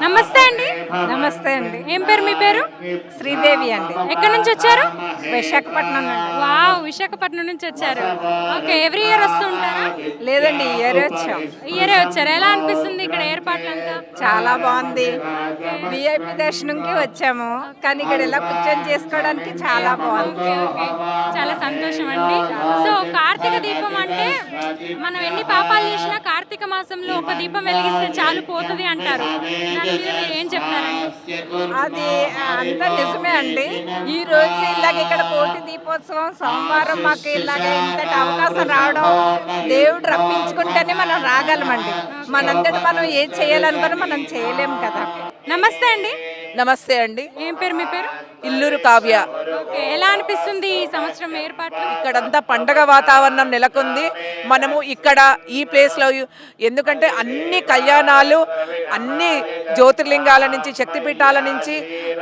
నమస్తే అండి. నమస్తే అండి. ఏం పేరు మీ పేరు? శ్రీదేవి అండి. ఎక్కడి నుంచి వచ్చారు? విశాఖపట్నం నుండి. వావ్, విశాఖపట్నం నుంచి వచ్చారు. ఓకే, ఎవ్రీ ఇయర్ వస్తూ ఉంటారా? లేదండి, ఈ ఇయర్ వచ్చాం. ఇయరే వచ్చారు. ఎలా అనిపిస్తుంది ఇక్కడ ఏర్పాట్లంతా? చాలా బాగుంది. విఐపి దర్శనంకి వచ్చాము, కానీ ఇక్కడ ఇలా కూర్చొని చేసుకోవడానికి చాలా బాగుంది. ఓకే, చాలా సంతోషం అండి. సో కార్తీక దీపం అంటే మనం ఎన్ని పాపాలు చేసినా కార్తీక మాసంలో ఒక దీపం వెలిగిస్తే చాలు పోతుంది అంటారు. దాని మీద మీరు ఏం చెప్తారండి? అది అంత నిజమే అండి. ఈ రోజు ఇలాగ ఇక్కడ కోటి దీపోత్సవం సోమవారం మాకు ఇలాగ ఇంతటి అవకాశం రావడం, దేవుడు రప్పించుకుంటేనే మనం రాగలమండి. మనంతటి మనం ఏం చేయాలనుకుని మనం చేయలేము కదా. నమస్తే అండి. నమస్తే అండి. ఏం పేరు మీ పేరు? ఇల్లూరు కావ్య. ఓకే, ఎలా అనిపిస్తుంది ఈ సంవత్సరం ఏర్పాట్లు? ఇక్కడంతా పండగ వాతావరణం నెలకొంది. మనము ఇక్కడ ఈ ప్లేస్లో ఎందుకంటే అన్ని కళ్యాణాలు, అన్ని జ్యోతిర్లింగాల నుంచి, శక్తిపీఠాల నుంచి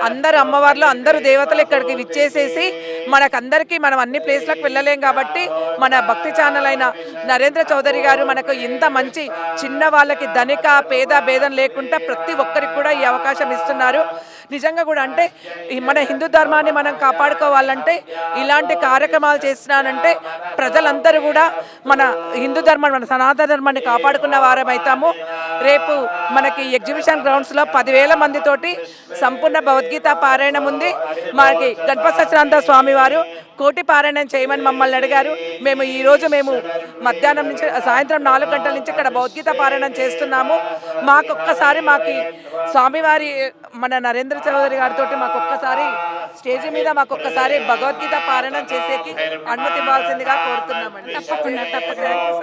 అందరు అమ్మవార్లు, అందరు దేవతలు ఇక్కడికి విచ్చేసేసి మనకందరికీ మనం అన్ని ప్లేస్లకు వెళ్ళలేం కాబట్టి మన భక్తి ఛానల్ అయిన నరేంద్ర చౌదరి గారు మనకు ఇంత మంచి చిన్న వాళ్ళకి ధనిక పేద భేదం లేకుండా ప్రతి ఒక్కరికి కూడా ఈ అవకాశం ఇస్తున్నారు. నిజంగా కూడా అంటే మన హిందూ ధర్మాన్ని మనం కాపాడుకోవాలంటే ఇలాంటి కార్యక్రమాలు చేస్తున్నానంటే ప్రజలందరూ కూడా మన హిందూ ధర్మాన్ని, మన సనాతన ధర్మాన్ని కాపాడుకున్న వారం అవుతాము. రేపు మనకి ఎగ్జిబిషన్ గ్రౌండ్స్లో 10,000 మందితోటి సంపూర్ణ భగవద్గీత పారాయణం ఉంది. మనకి గణపతి సత్యనారాయణ స్వామి వారు కోటి పారాయణం చేయమని మమ్మల్ని అడిగారు. ఈరోజు మేము మధ్యాహ్నం నుంచి సాయంత్రం 4 గంటల నుంచి ఇక్కడ భగవద్గీత పారాయణం చేస్తున్నాము. మాకొక్కసారి స్వామివారి మన నరేంద్ర చౌదరి గారితో మాకొక్కసారి స్టేజ్ మీద మాకొక్కసారి భగవద్గీత పారాయణం చేసేకి అనుమతి ఇవ్వాల్సిందిగా కోరుతున్నామండి. తప్పకుండా.